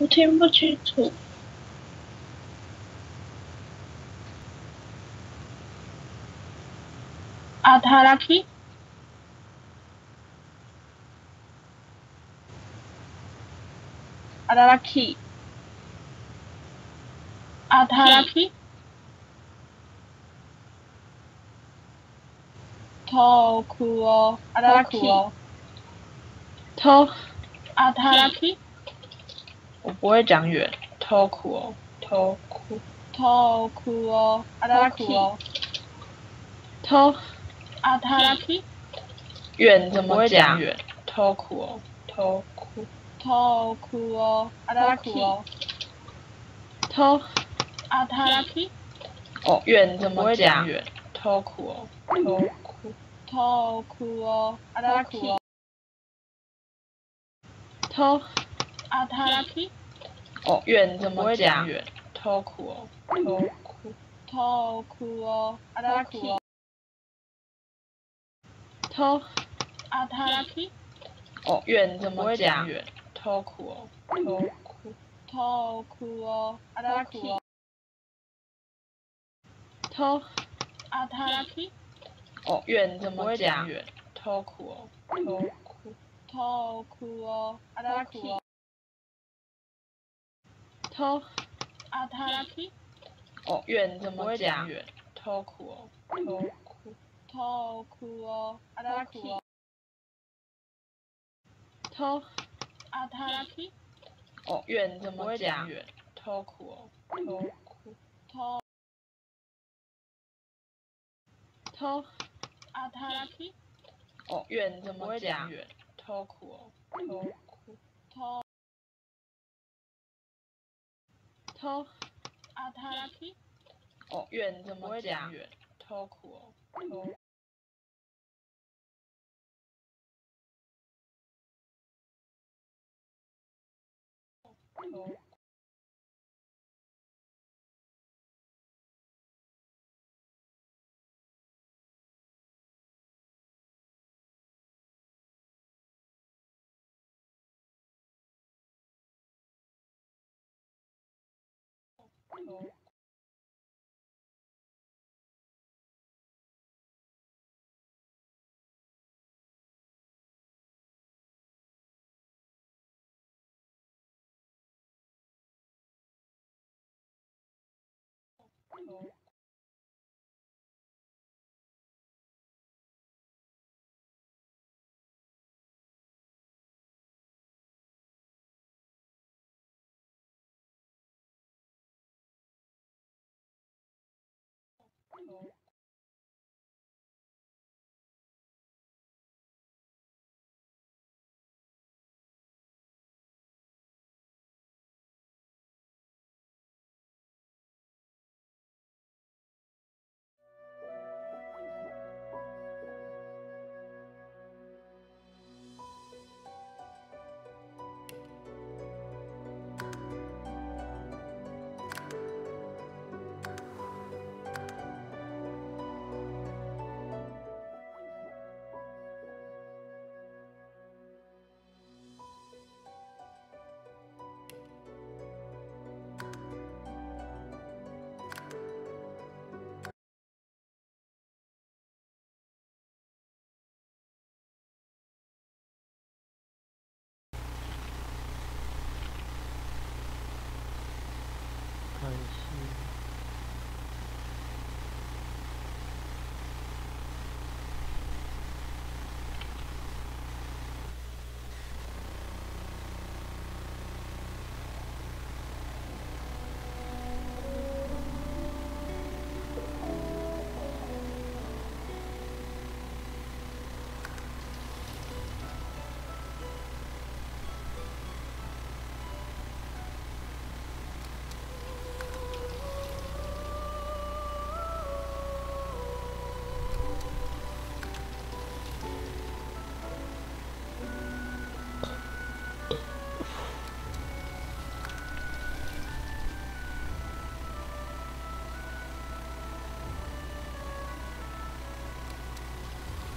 我听不清楚。働き働き働き遠くを働き働き我不会讲远，遠くを遠くを働き働き远怎么讲？远遠くを遠くを働き働き哦，远怎么讲？远遠くを遠くを働き働き哦，远怎么讲？远遠くを遠くを働き働き哦，远怎么讲？远遠くを遠くを働き働き哦，远怎么讲？远遠くを遠くを働き働き哦，远怎么讲？远遠くを遠くを働き働き哦，远怎么讲？远遠くを働き哦，远怎么讲？远遠くを働き哦，远怎么讲？远遠くを看一下。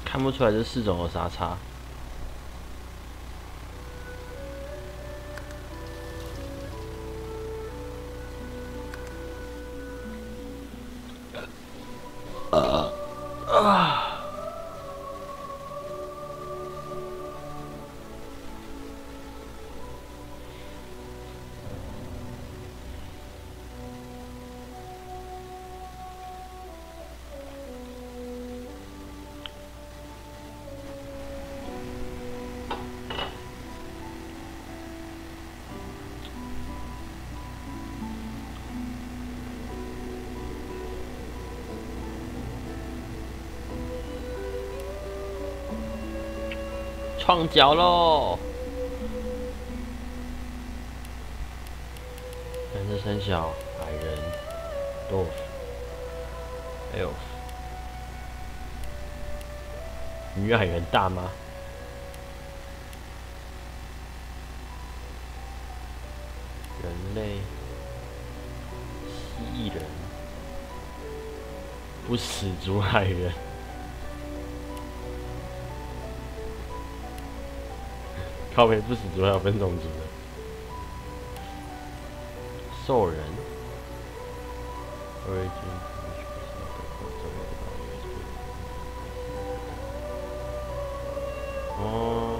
看不出来这4种有啥差。创角喽！看这三小矮人，Dwarf，Elf，女矮人大吗？人类，蜥蜴人，不死族矮人。靠北不死族还有分种族的，兽人。哦，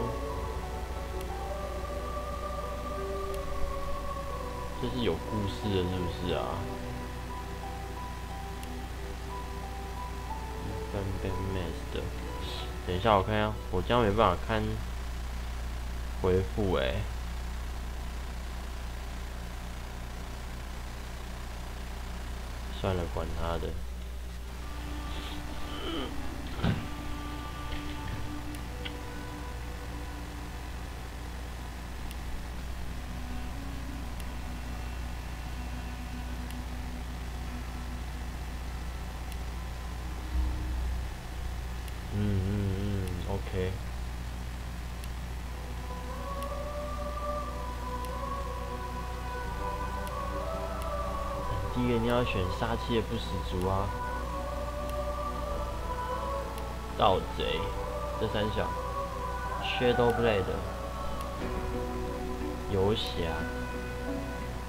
这是有故事的，是不是啊？的，等一下我看一下，我这样没办法看回复欸。算了，管他的。OK。第一个你要选杀气的不死族啊，盗贼，这三小 ，Shadow Blade， 游侠，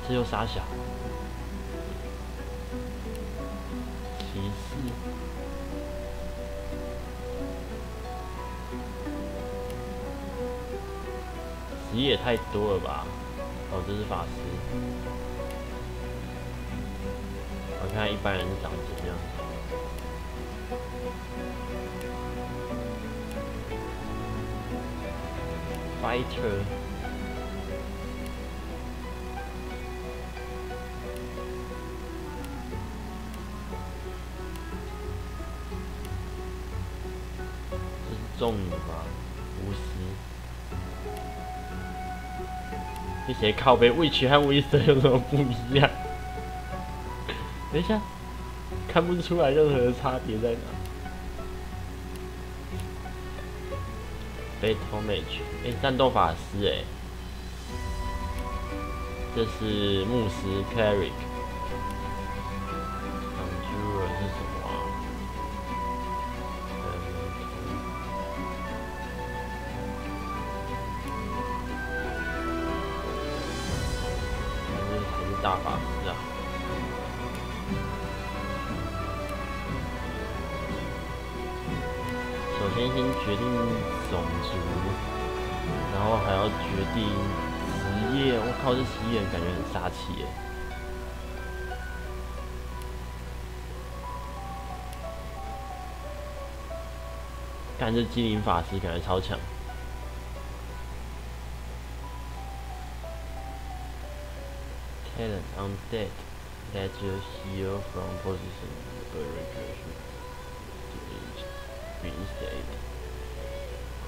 这又杀小，骑士，职业也太多了吧？哦，这是法师。我看一般人是长怎样。Fighter， 这是众女吗？巫师。这些靠北 Witch 和 Wizard 有什么不一样？等一下，看不出来任何的差别在哪。Battle Mage， 战斗法师这是牧师 Cleric。Conjurer 是什么啊？这才是大法师啊。首先先决定种族，然后还要决定职业。我靠，这蜥蜴人感觉很杀气耶！看这精灵法师感觉超强。Talent Undead that you heal from position regression to age reinstate.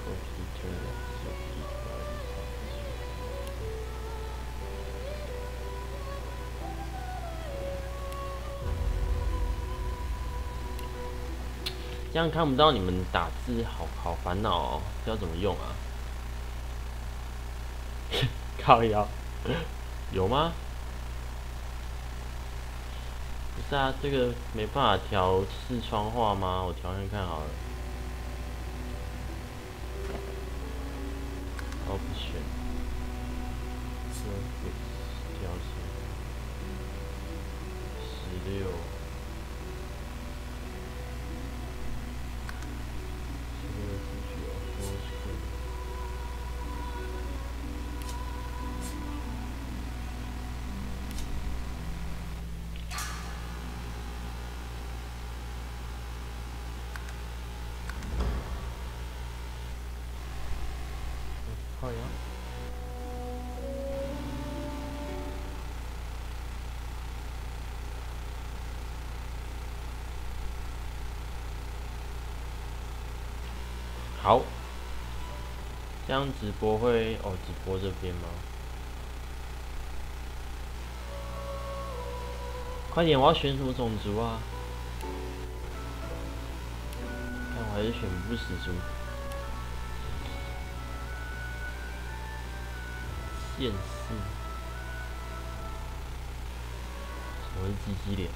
Complete turn to each body. 这样看不到你们打字，好烦恼哦！这要怎么用啊？靠腰，有吗？不是啊，这个没办法调视窗化吗？我调看看好了。Option Surface 调成16。靠呀！好，这样直播会直播这边吗？快点，我要选什么种族啊？但我还是选不死族。剑士，我是鸡鸡脸。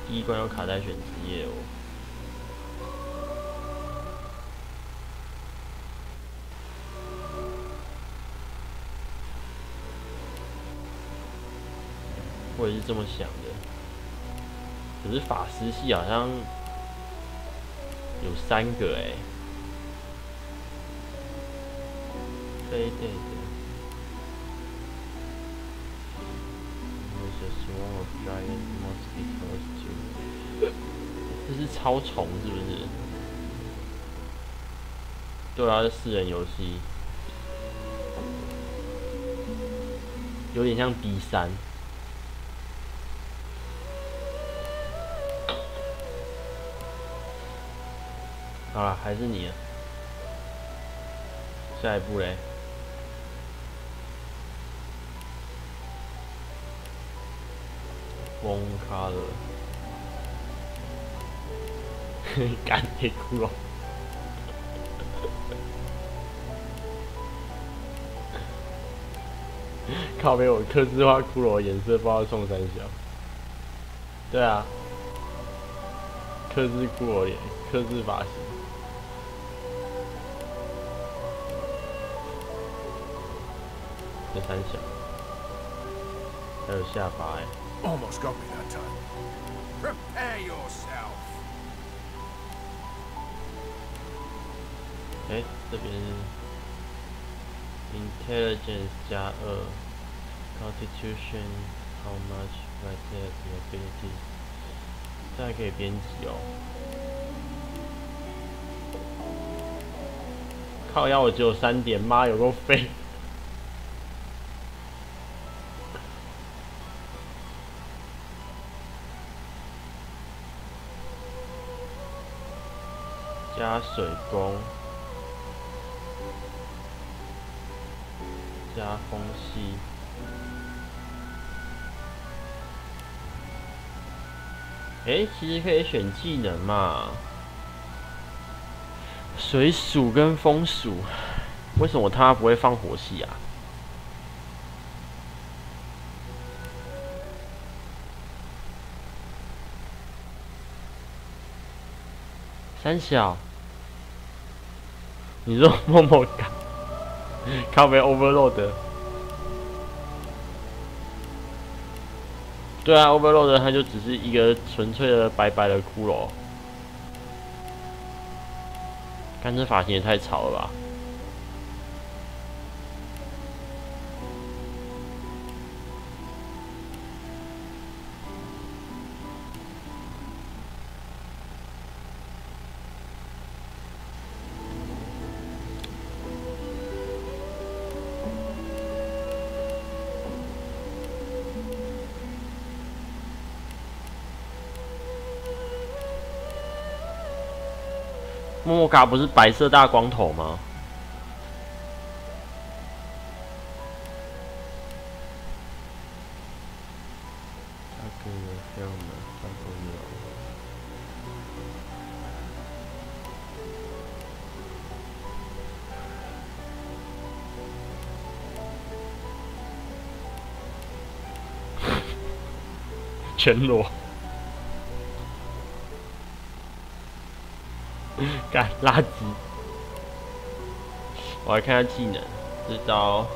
第一关有卡在选职业哦。我也是这么想的。可是法师系好像有3个哎，非对的。这是超虫是不是？对啊，这4人游戏，有点像 D3。好了，还是你了。下一步嘞？风卡了，干黑骷髅。靠北，我客制化骷髅的颜色不知道冲三小。对啊，客制骷髅脸，客制发型。这三小，还有下巴哎。Almost got me that time. Prepare yourself. 这边 intelligence 加2 ，constitution how much vitality ability， 这还可以编辑哦。靠腰我只有3点，妈有够废。加水攻，加风系，其实可以选技能嘛，水属跟风属，为什么他不会放火系啊？三小。你说默默感，靠北 overload。对啊 ，overload 它就只是一个纯粹的白白的骷髅。干这发型也太吵了吧！默默嘎不是白色大光头吗？全裸。干垃圾！我来看下技能，这招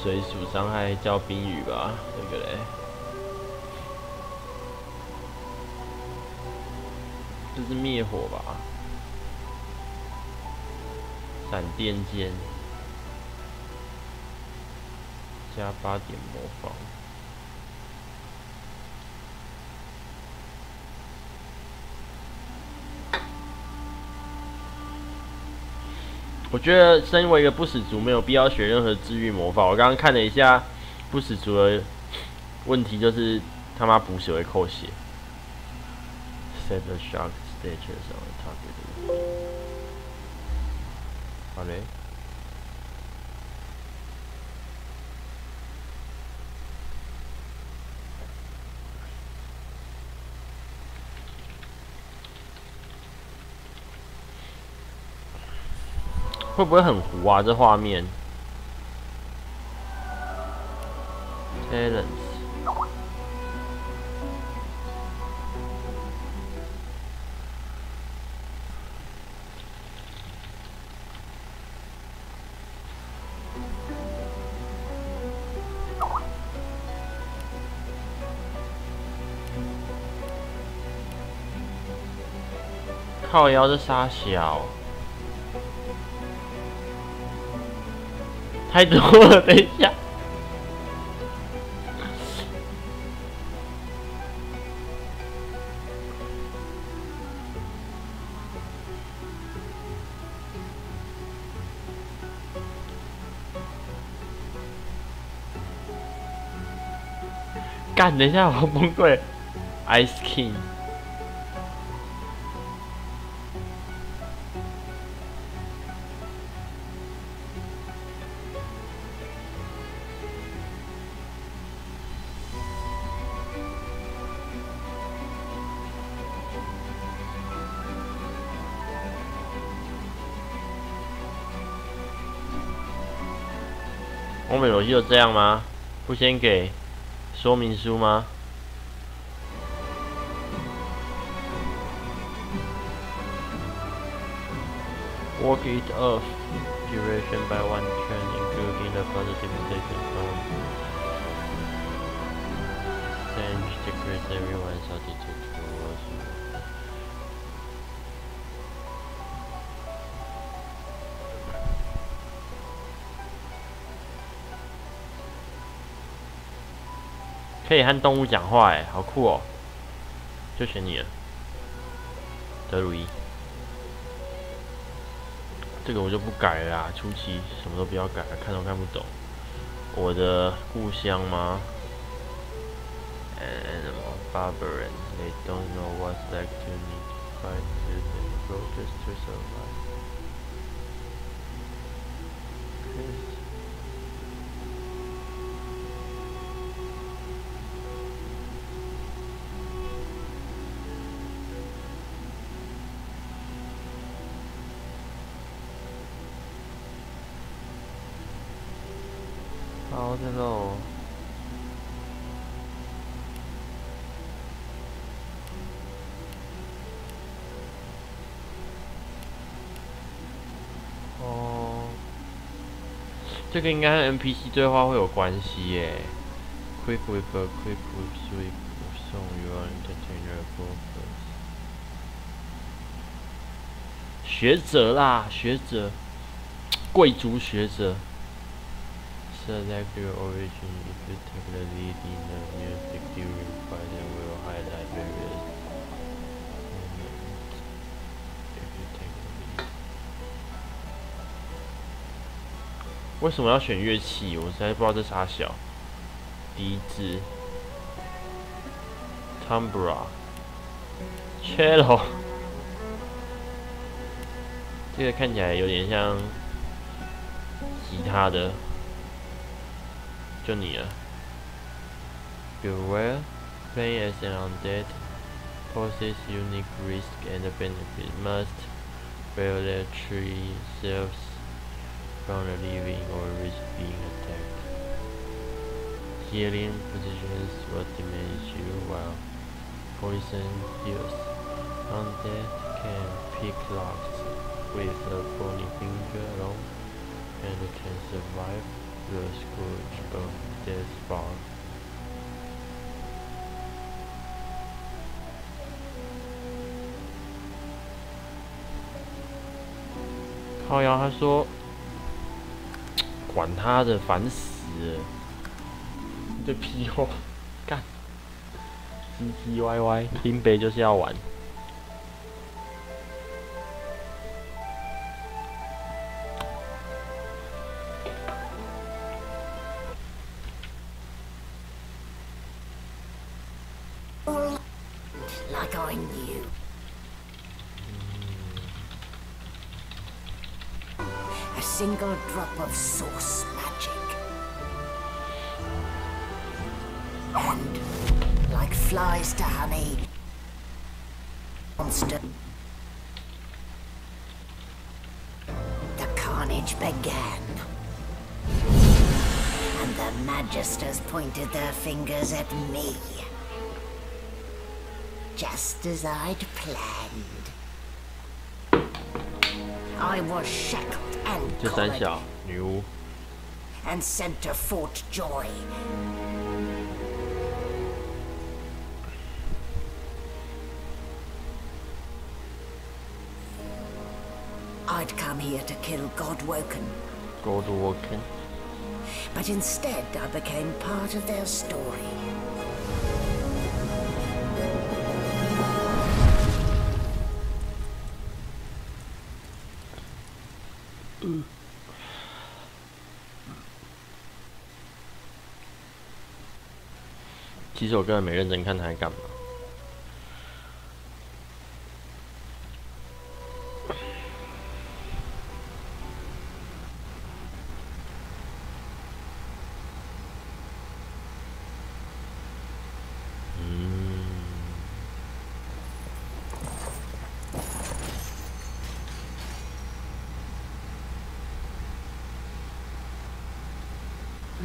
水属伤害叫冰雨吧，这个嘞，这是灭火吧？闪电剑加8点魔防。我觉得身为一个不死族，没有必要学任何治愈魔法。我刚刚看了一下不死族的问题就是他妈补血会扣血。Set the shock stages on the target. 好嘞。会不会很糊啊？这画面。Talents。靠腰这杀小。太多了，等一下。干，等一下，我崩溃。Ice King。欧美游戏就这样吗？不先给说明书吗？Work it off duration by 1 turn, including the positive inflation from change decrease everyone's attitude towards you. 可以和动物讲话，哎，好酷哦！就选你了，德鲁伊。这个我就不改了啦，初期什么都不要改，看都看不懂。我的故乡吗 ？Animal barbarian, they don't know what's like to need to fight to grow just to survive. 好的喽。哦，这个应该和 NPC 对话会有关系耶。Quick with a quick with sweep song you are entertainer purpose。学者啦，学者，贵族学者。Select your origin if you take the lead in the music during fight and will highlight various moments if you take the lead. 为什么要选乐器？我实在不知道这啥小。笛子 ，Tambra， cello， 这个看起来有点像吉他的。就你了。Beware, playing as an undead poses unique risk and benefit. Must voluntarily self from the living or risk being attacked. Healing positions will diminish you while poison deals. Undead can pick locks with a bony finger alone and can survive the scourge of death bar. 靠腰，他说，管他的，烦死了！这屁话，干，唧唧歪歪，林北就是要玩。Like I knew. A single drop of source magic. And, like flies to honey, monster. The carnage began. And the Magisters pointed their fingers at me. Just as I'd planned. I was shackled and 这三 collared 小女巫， and sent to Fort Joy. I'd come here to kill Godwoken, Goldwalken， but instead I became part of their story. 其实我根本没认真看他在干嘛。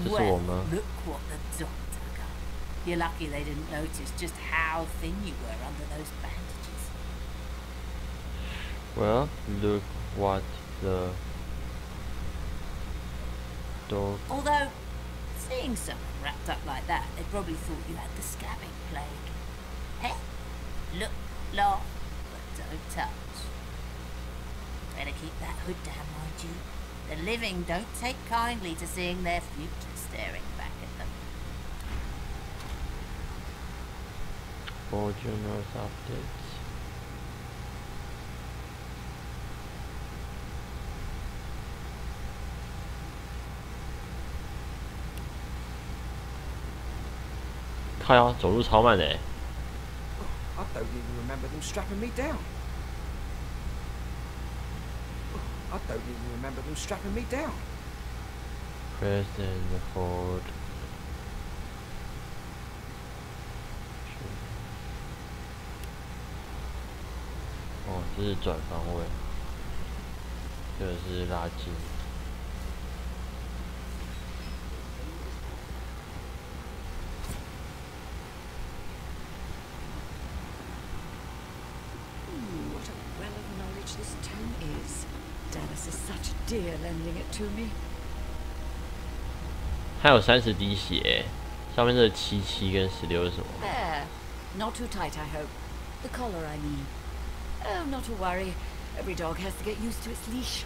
这是我吗？ Look what the doctor got. You're lucky they didn't notice just how thin you were under those bandages. Well, look what the dog. Although, seeing someone wrapped up like that, they probably thought you had the scabbing plague. Hey, look, laugh, but don't touch. Better keep that hood down, mind you. The living don't take kindly to seeing their future staring back at them. Fortuners updates. 靠呀，走路超慢的。 I don't even remember them strapping me down. I don't even remember them strapping me down. Press and hold. 哦，这是转方位，这个是拉筋。 What a well of knowledge this tome is. Dallas is such a dear lending it to me. 还有30滴血，上面这77跟16是什么？ There. Not too tight, I hope. The collar, I mean. Oh, not to worry. Every dog has to get used to its leash.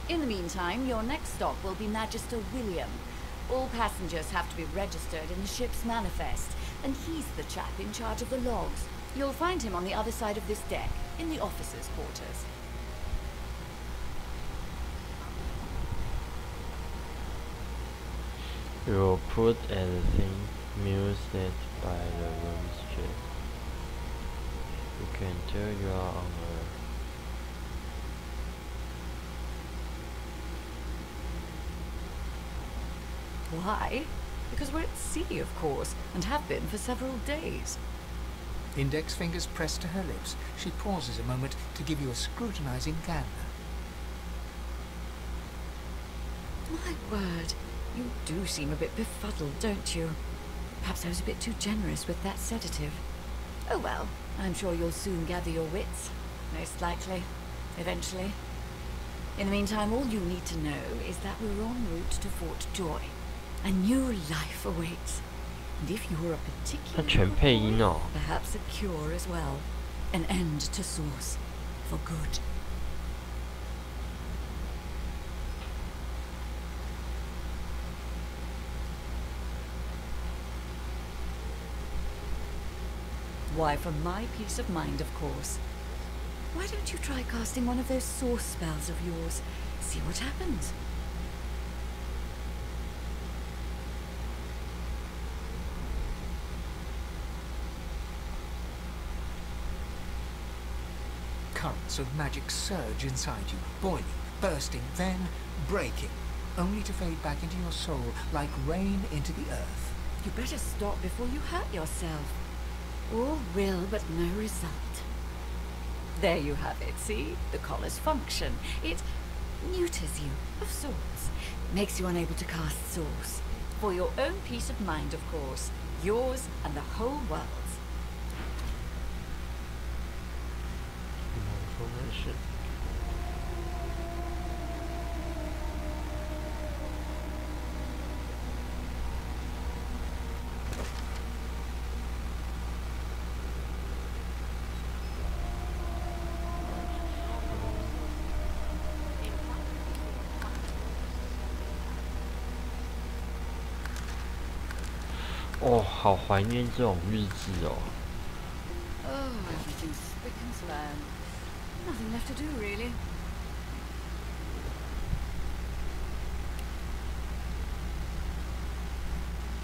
In the meantime, your next stop will be Magister William. All passengers have to be registered in the ship's manifest, and he's the chap in charge of the logs. You'll find him on the other side of this deck, in the officers' quarters. We will put everything music by the room straight. You can tell you are on Earth. Why? Because we're at sea, of course, and have been for several days. Index fingers pressed to her lips, she pauses a moment to give you a scrutinizing gander. My word, you do seem a bit befuddled, don't you? Perhaps I was a bit too generous with that sedative. Oh well, I'm sure you'll soon gather your wits. Most likely. Eventually. In the meantime, all you need to know is that we're en route to Fort Joy. A new life awaits. And if you're a 它 particular 全配音哦。 perhaps a cure as well. An end to Source. For good. Why, for my peace of mind, of course. Why don't you try casting one of those source spells of yours? See what happens. currents of magic surge inside you, boiling, bursting, then breaking, only to fade back into your soul like rain into the earth. You better stop before you hurt yourself. All will, but no result. There you have it, see? The collar's function. It neuters you, of sorts. Makes you unable to cast source. For your own peace of mind, of course. Yours and the whole world's. Information.哦，好怀念这种日志哦。Oh, everything's spick and span. Nothing left to do, really.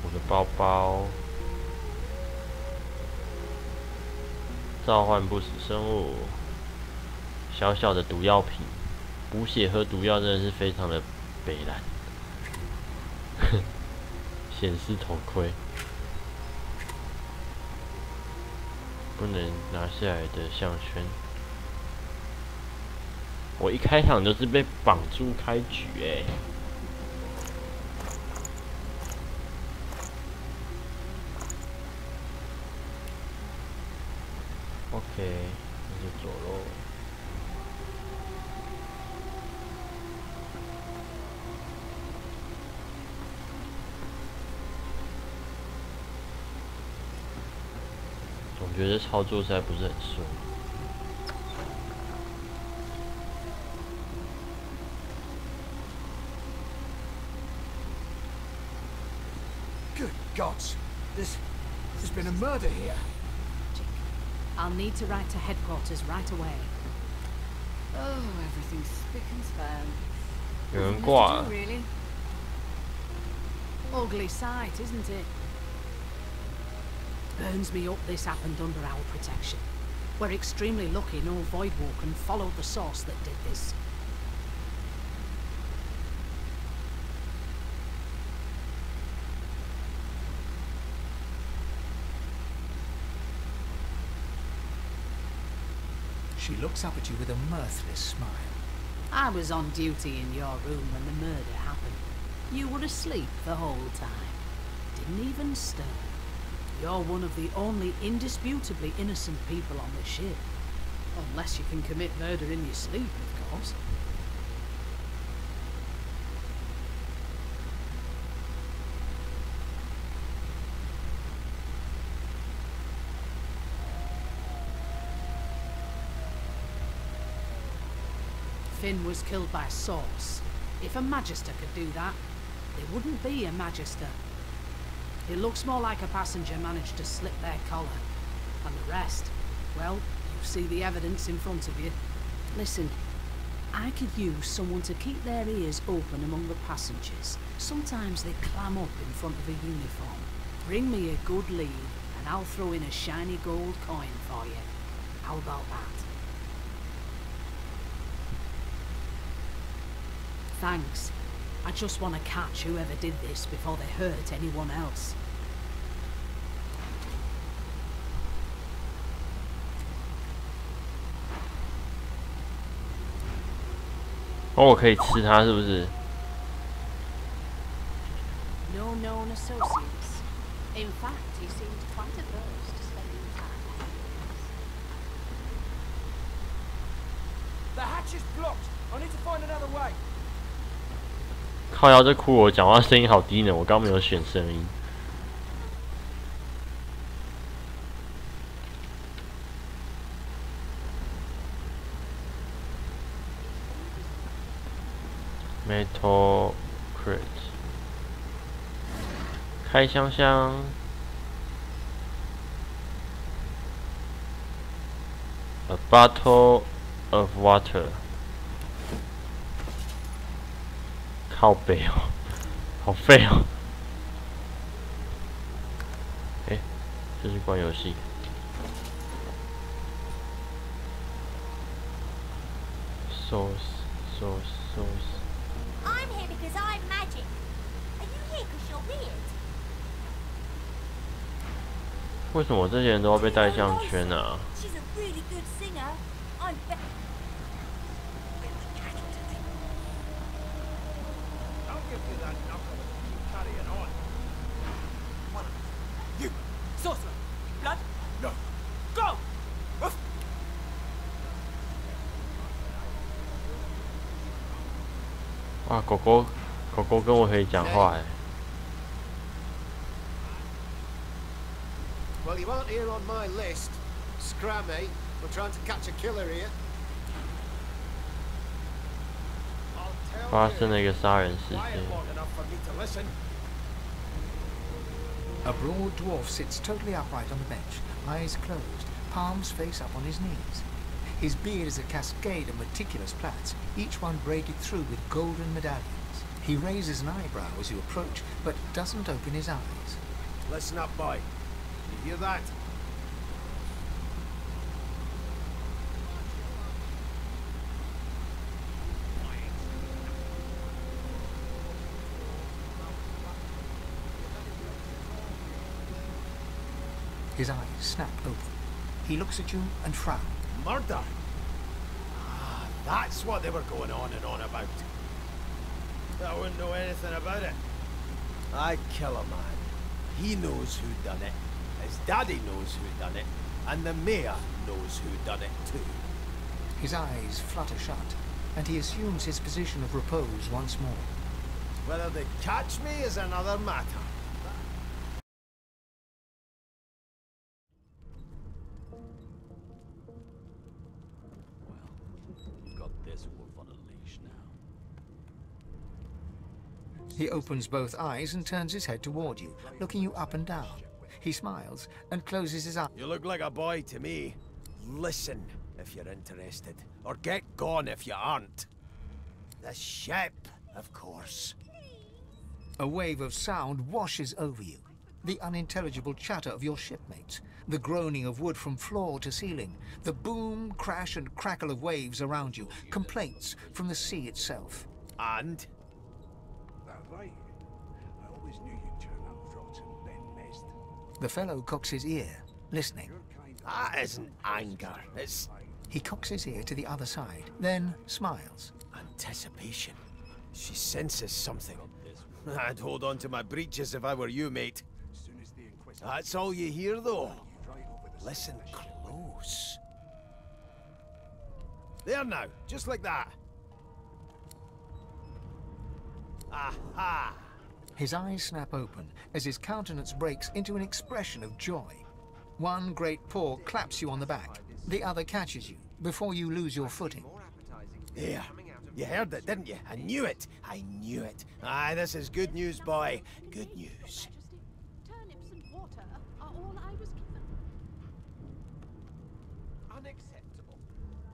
我的包包，召唤不死生物，小小的毒药瓶，补血喝毒药真的是非常的北蓝。显示头盔，不能拿下来的项圈。我一开场就是被绑住开局欸。OK， 那就走喽。总觉得操作实在不是很顺。Good gods! There's been a murder here. I'll need to write to headquarters right away. Oh, everything's spick and span. 有人挂了。 Really? Ugly sight, isn't it? Burns me up this happened under our protection. We're extremely lucky no Voidwalker followed the source that did this. She looks up at you with a mirthless smile. I was on duty in your room when the murder happened. You were asleep the whole time. Didn't even stir. You're one of the only indisputably innocent people on the ship. Unless you can commit murder in your sleep, of course. Finn was killed by Source. If a Magister could do that, they wouldn't be a Magister. It looks more like a passenger managed to slip their collar. And the rest, well, you see the evidence in front of you. Listen, I could use someone to keep their ears open among the passengers. Sometimes they clam up in front of a uniform. Bring me a good lead, and I'll throw in a shiny gold coin for you. How about that? Thanks. I just want to catch whoever did this before they hurt anyone else. 哦，我可以吃它是不是？ No known associates. In fact, he seemed quite averse to spending time. The hatch is blocked. I need to find another way. 靠腰这哭，我讲话声音好低呢，我刚没有选声音。Metal Crit， 开箱箱。A bottle of water。 靠北哦，好废哦！哎，这是关游戏。Source. I'm here because I'm magic. Are you here because you're weird? 为什么这些人都要被带项圈啊？ She's a really good singer. I'm bet. I'll give you that knuckle if you keep carrying on. You! Sorcerer! Blood? No! Go! Oof. 哇，狗狗跟我可以讲话哎。 Well, you aren't here on my list. Scrammy, we're trying to catch a killer here. 发生了一个杀人事件。 Long enough for me to listen. A broad dwarf sits totally upright on the bench, eyes closed, palms face up on his knees. His beard is a cascade of meticulous plaits, each one braided through with golden medallions. He raises an eyebrow as you approach, but doesn't open his eyes. Listen up, boy. You hear that? His eyes snap open. He looks at you and frowns. Murder? Ah, that's what they were going on and on about. I wouldn't know anything about it. I'd kill a man. He knows who done it. His daddy knows who done it. And the mayor knows who done it too. His eyes flutter shut, and he assumes his position of repose once more. Whether they catch me is another matter. He opens both eyes and turns his head toward you, looking you up and down. He smiles and closes his eyes. You look like a boy to me. Listen if you're interested, or get gone if you aren't. The ship, of course. A wave of sound washes over you. The unintelligible chatter of your shipmates, the groaning of wood from floor to ceiling, the boom, crash and crackle of waves around you, complaints from the sea itself. And? That's right. I always knew you'd turn up rotten, Ben Mest. The fellow cocks his ear, listening. That isn't anger, it's... He cocks his ear to the other side, then smiles. Anticipation. She senses something. I'd hold on to my breeches if I were you, mate. That's all you hear, though. Listen close. There now, just like that. Aha! His eyes snap open as his countenance breaks into an expression of joy. One great paw claps you on the back. The other catches you before you lose your footing. There. You heard it, didn't you? I knew it. I knew it. Aye, this is good news, boy. Good news. Turnips and water are all I was given. Unacceptable.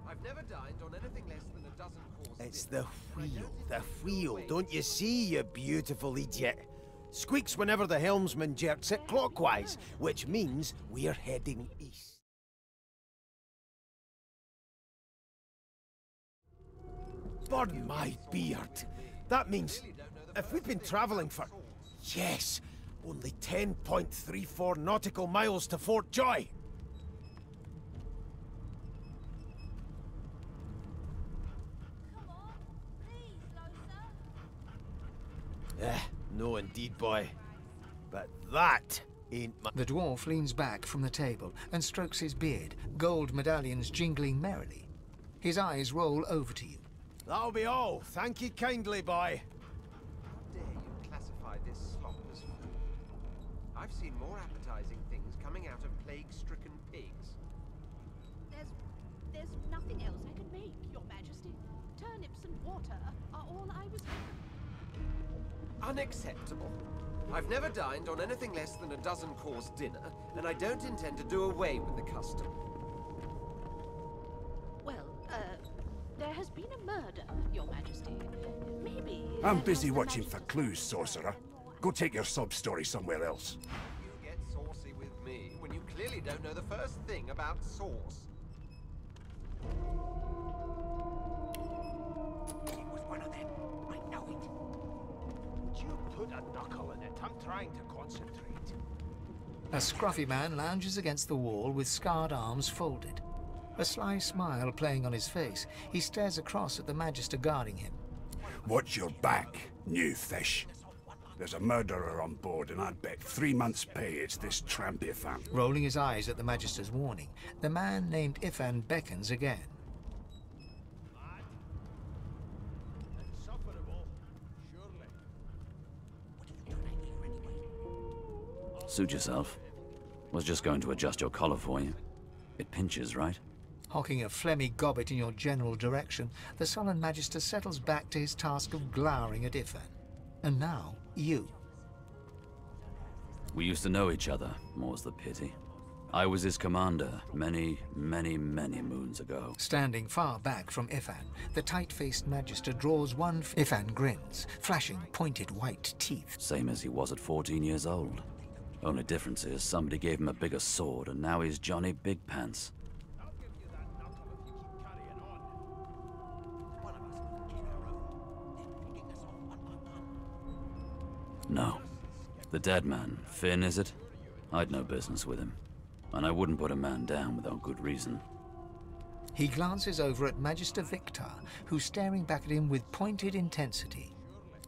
I've never dined on anything less than a dozen courses. It's the wheel. The wheel. Don't you see, you beautiful idiot? Squeaks whenever the helmsman jerks it clockwise, which means we're heading east. Burn my beard. That means if we've been travelling for, yes, only 10.34 nautical miles to Fort Joy. No indeed, boy. But that ain't my... The dwarf leans back from the table and strokes his beard, gold medallions jingling merrily. His eyes roll over to you. That'll be all. Thank you kindly, boy. How dare you classify this slop as food? I've seen more appetizing things coming out of plague-stricken pigs. There's nothing else I can make, Your Majesty. Turnips and water are all I was given. Unacceptable. I've never dined on anything less than a dozen-course dinner, and I don't intend to do away with the custom. Well, there has been a murder, Your Majesty. Maybe... I'm busy watching for clues, sorcerer. Go take your sub-story somewhere else. You get saucy with me when you clearly don't know the first thing about sauce. put a knuckle in it. I'm trying to concentrate. A scruffy man lounges against the wall with scarred arms folded. A sly smile playing on his face, he stares across at the Magister guarding him. Watch your back, new fish. There's a murderer on board, and I'd bet 3 months' pay it's this tramp Ifan. Rolling his eyes at the Magister's warning, the man named Ifan beckons again. Insufferable, surely. Suit yourself. Was just going to adjust your collar for you. It pinches, right? Hocking a phlegmy gobbet in your general direction, the sullen Magister settles back to his task of glowering at Ifan. And now, you. We used to know each other, more's the pity. I was his commander many, many, many moons ago. Standing far back from Ifan, the tight-faced Magister draws one. Ifan grins, flashing pointed white teeth. Same as he was at 14 years old. Only difference is somebody gave him a bigger sword and now he's Johnny Big Pants. I'll give you that knuckle if you keep carrying on. One of us will get our own, then picking us off one by one. No. The dead man, Finn, is it? I'd no business with him. And I wouldn't put a man down without good reason. He glances over at Magister Victor, who's staring back at him with pointed intensity.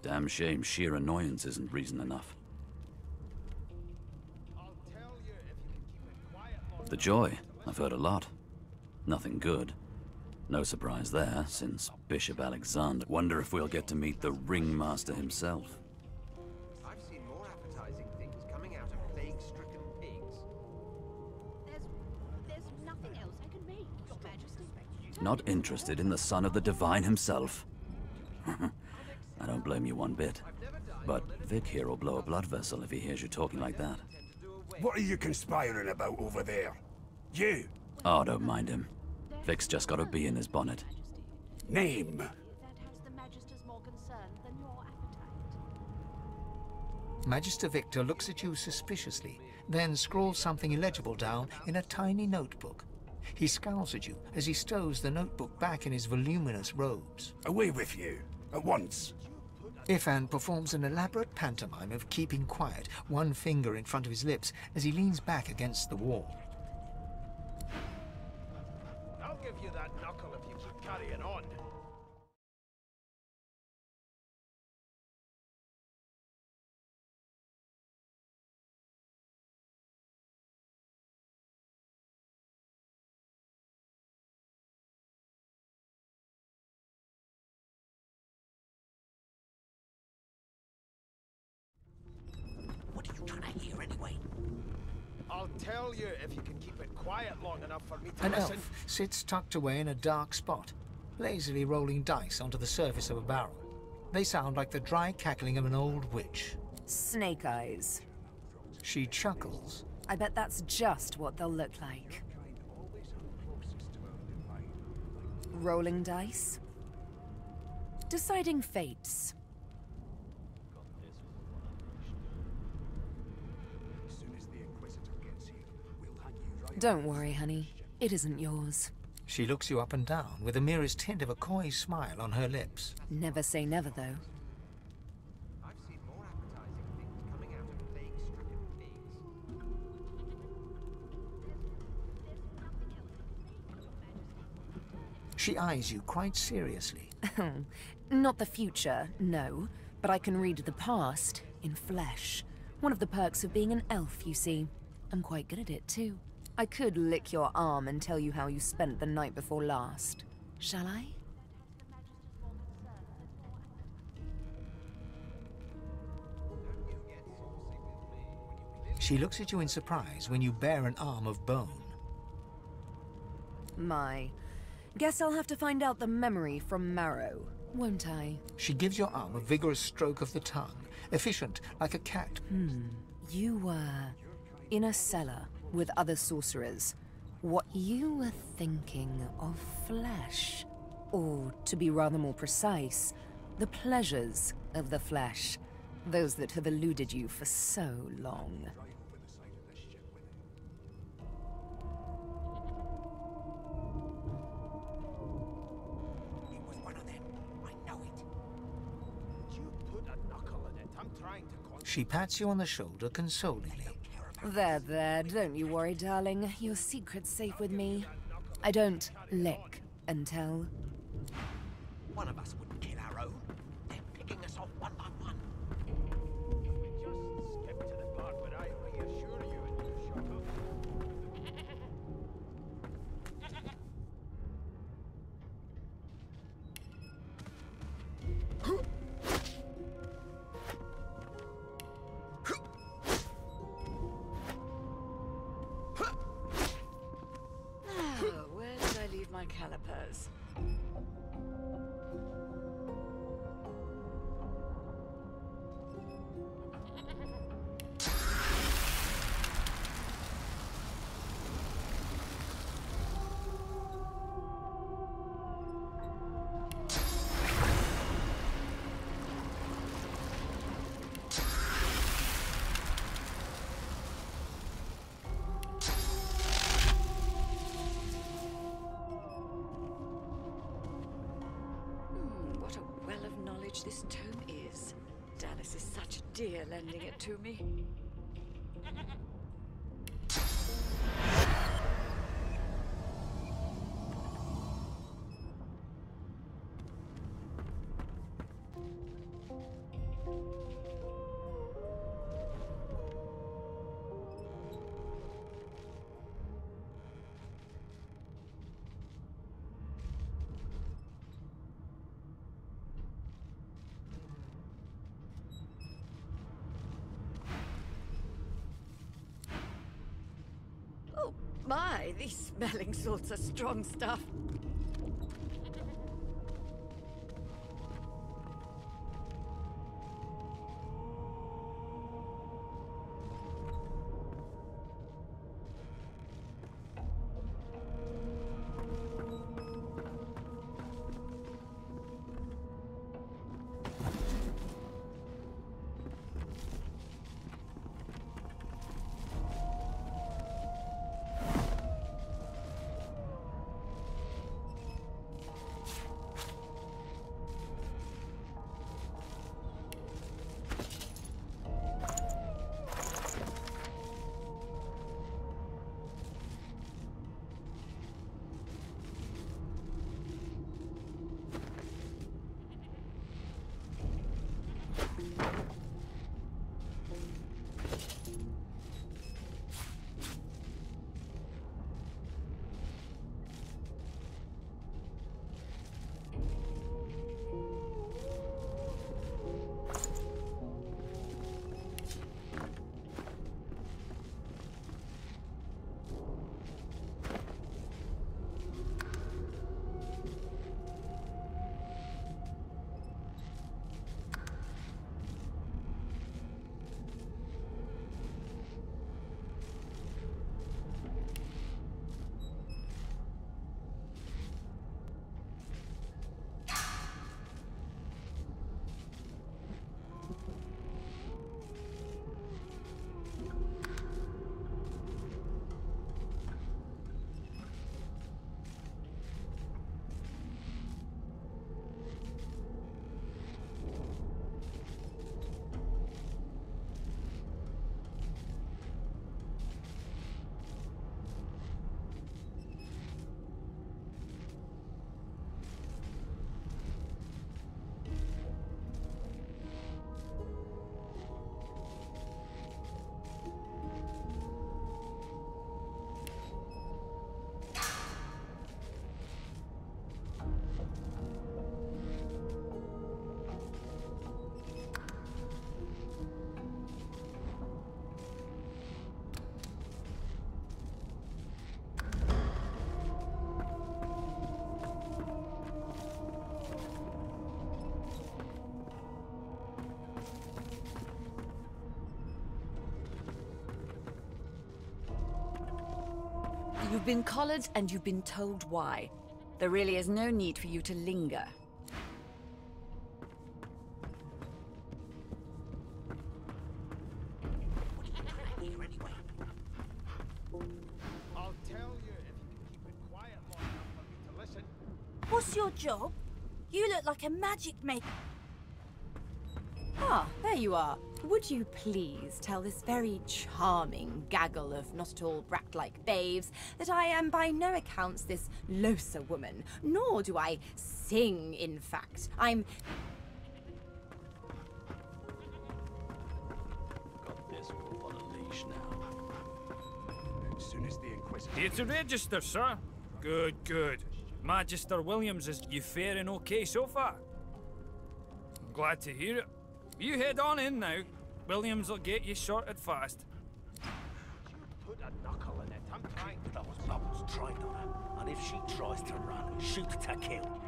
Damn shame sheer annoyance isn't reason enough. The joy, I've heard a lot. Nothing good. No surprise there, since Bishop Alexander. Wonder if we'll get to meet the Ringmaster himself. I've seen more appetizing things coming out of plague-stricken pigs. There's nothing else I can make, Your Majesty. Not interested in the son of the Divine himself? I don't blame you one bit. But Vic here will blow a blood vessel if he hears you talking like that. What are you conspiring about over there? You? Oh, don't mind him. Vic's just got a bee in his bonnet. Name? That has the Magister's more concern than your appetite. Magister Victor looks at you suspiciously, then scrawls something illegible down in a tiny notebook. He scowls at you as he stows the notebook back in his voluminous robes. Away with you, at once. Ifan performs an elaborate pantomime of keeping quiet, one finger in front of his lips as he leans back against the wall. I'll give you that knuckle if you keep carrying on. What are you trying to hear anyway? I'll tell you if you can keep it quiet long enough for me to An listen. elf sits tucked away in a dark spot, lazily rolling dice onto the surface of a barrel. They sound like the dry cackling of an old witch. Snake eyes. She chuckles. I bet that's just what they'll look like. Rolling dice. Deciding fates. Don't worry, honey. It isn't yours. She looks you up and down with the merest hint of a coy smile on her lips. Never say never, though. I've seen more appetizing things coming out of plague-stricken pigs. She eyes you quite seriously. Not the future, no. But I can read the past in flesh. One of the perks of being an elf, you see. I'm quite good at it, too. I could lick your arm and tell you how you spent the night before last. Shall I? She looks at you in surprise when you bare an arm of bone. My. Guess I'll have to find out the memory from Marrow, won't I? She gives your arm a vigorous stroke of the tongue, efficient like a cat. You were in a cellar with other sorcerers. What you were thinking of flesh. Or, to be rather more precise, the pleasures of the flesh. Those that have eluded you for so long. It was one of them. I know it. You put a knuckle in it. I'm trying She pats you on the shoulder consolingly. There, there, don't you worry, darling. Your secret's safe with me. I don't lick and tell. One of us wouldn't kill our own. They're picking us off one by one. We just skip to the part where I reassure you and you shut up. Oh, where did I leave my calipers? What a well of knowledge this tome is. Dallas is such a dear lending it to me. Oh my, these smelling salts are strong stuff. You've been collared and you've been told why. There really is no need for you to linger. I'll tell you if you can keep it quiet long enough for me to listen. What's your job? You look like a magic maker. Ah, there you are. Would you please tell this very charming gaggle of not-at-all brat-like babes that I am by no accounts this Losa woman, nor do I sing, in fact. I'm... Got this wolf on a leash now. As soon as the Inquisitor... Here to register, sir. Good, good. Magister Williams, is you faring okay so far? I'm glad to hear it. You head on in now. Williams will get you sorted fast. Put a knuckle in it. I'm trying. Those bubbles tried on her. And if she tries to run, shoot to kill.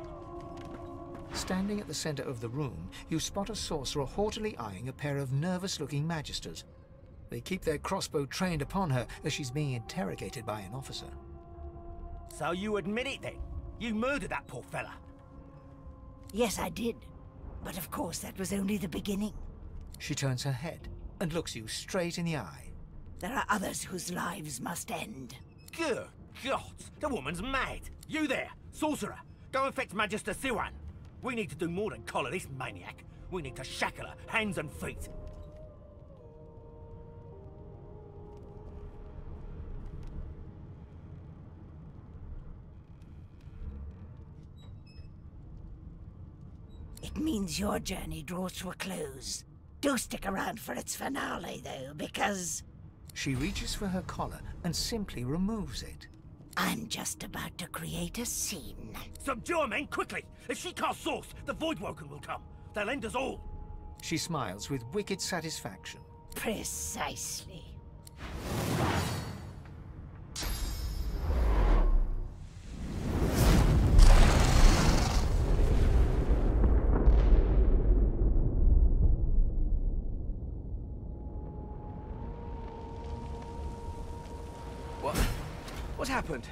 Standing at the center of the room, you spot a sorcerer haughtily eyeing a pair of nervous-looking magisters. They keep their crossbow trained upon her as she's being interrogated by an officer. So you admit it then? You murdered that poor fella? Yes, I did. But of course, that was only the beginning. She turns her head and looks you straight in the eye. There are others whose lives must end. Good God! The woman's mad! You there, sorcerer! Go and fetch Magister Siwan! We need to do more than collar this maniac. We need to shackle her, hands and feet. It means your journey draws to a close. Do stick around for its finale, though, because... She reaches for her collar and simply removes it. I'm just about to create a scene. Subdue her, men, quickly! If she casts Source, the Voidwoken will come. They'll end us all. She smiles with wicked satisfaction. Precisely. What happened?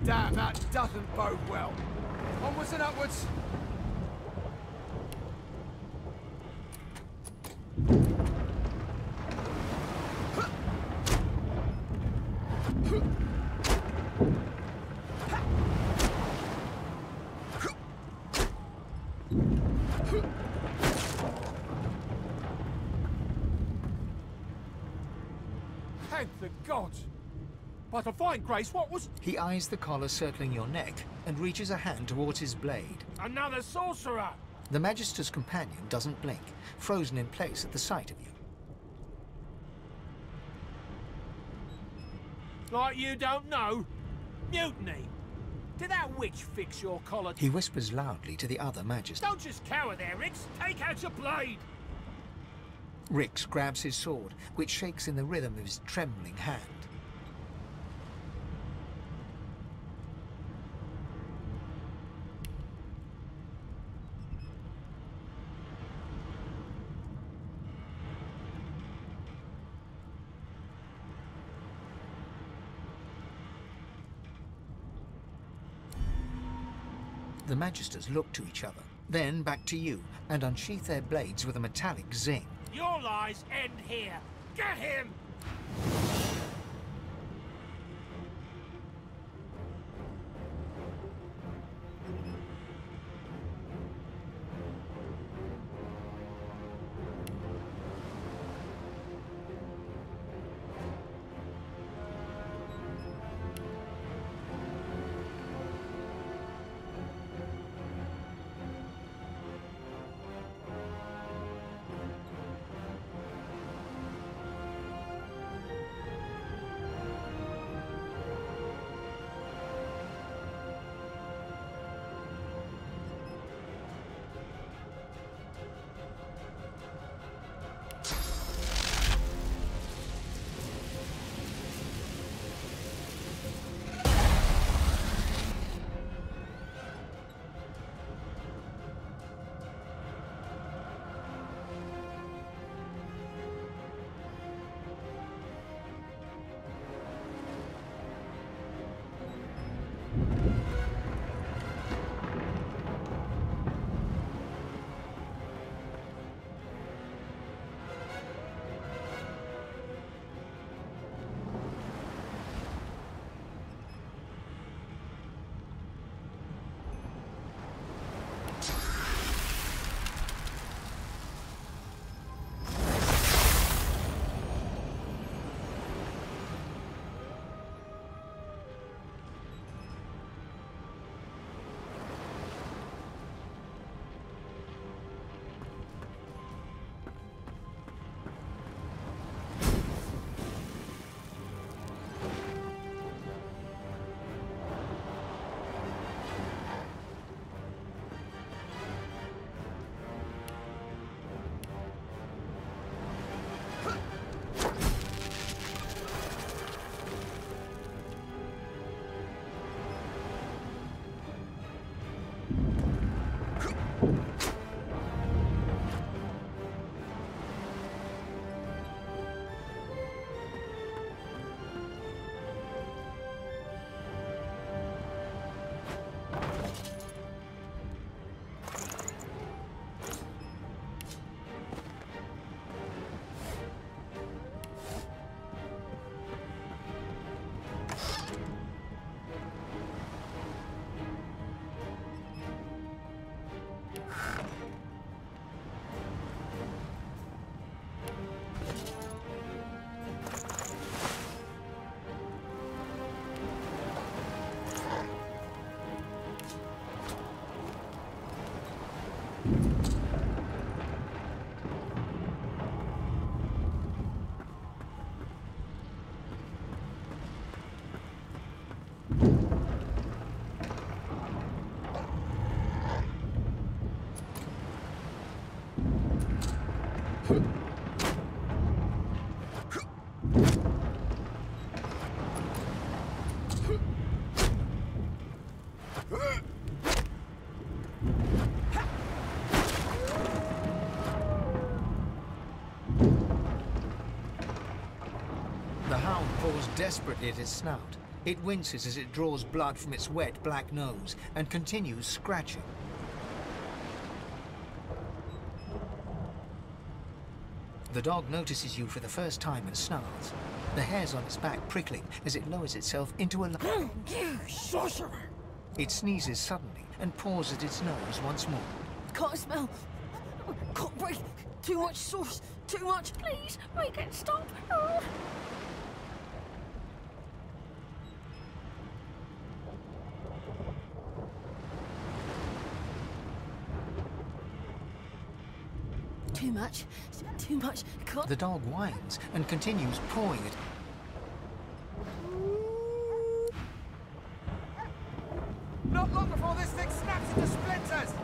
Damn, that doesn't bode well. Onwards and upwards. Thank the gods! By divine grace, what was... He eyes the collar circling your neck and reaches a hand towards his blade. Another sorcerer! The Magister's companion doesn't blink, frozen in place at the sight of you. Like you don't know? Mutiny! Did that witch fix your collar? He whispers loudly to the other Magister. Don't just cower there, Rix! Take out your blade! Rix grabs his sword, which shakes in the rhythm of his trembling hand. The Magisters look to each other, then back to you, and unsheath their blades with a metallic zing. Your lies end here! Get him! The hound pulls desperately at his snout, It winces as it draws blood from its wet black nose and continues scratching. The dog notices you for the first time and snarls, the hairs on its back prickling as it lowers itself into a You sorcerer! It sneezes suddenly and paws at its nose once more. Can't smell. Can't breathe. Too much sauce. Too much. Please, make it stop. Too much. Too much. Can't. The dog whines and continues pawing it. Not long before this thing snaps into splinters!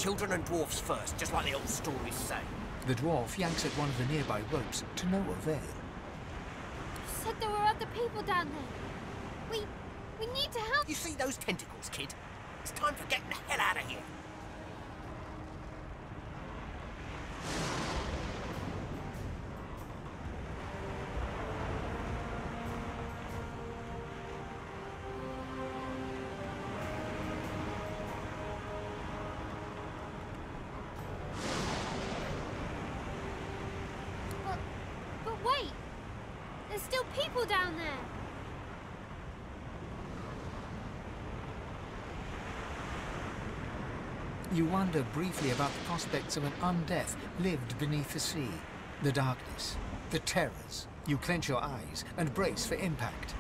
children and dwarfs first, just like the old stories say. The dwarf yanks at one of the nearby ropes to no avail. You said there were other people down there. We need to help. You see those tentacles, kid? It's time for getting the hell out of here. But wait! There's still people down there! You wonder briefly about the prospects of an undeath lived beneath the sea. The darkness, the terrors. You clench your eyes and brace for impact.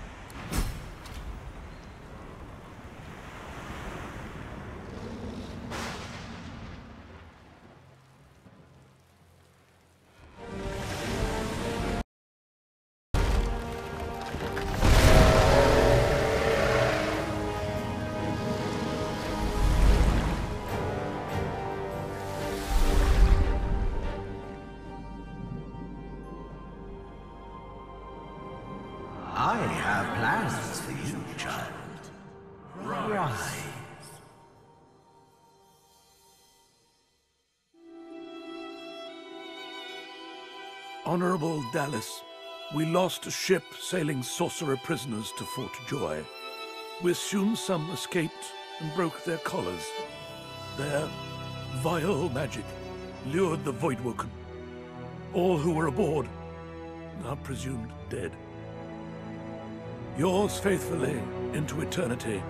I have plans for you, child. Rise. Honorable Dallas, we lost a ship sailing sorcerer prisoners to Fort Joy. We assume some escaped and broke their collars. Their vile magic lured the Voidwoken. All who were aboard are presumed dead. Yours faithfully into eternity,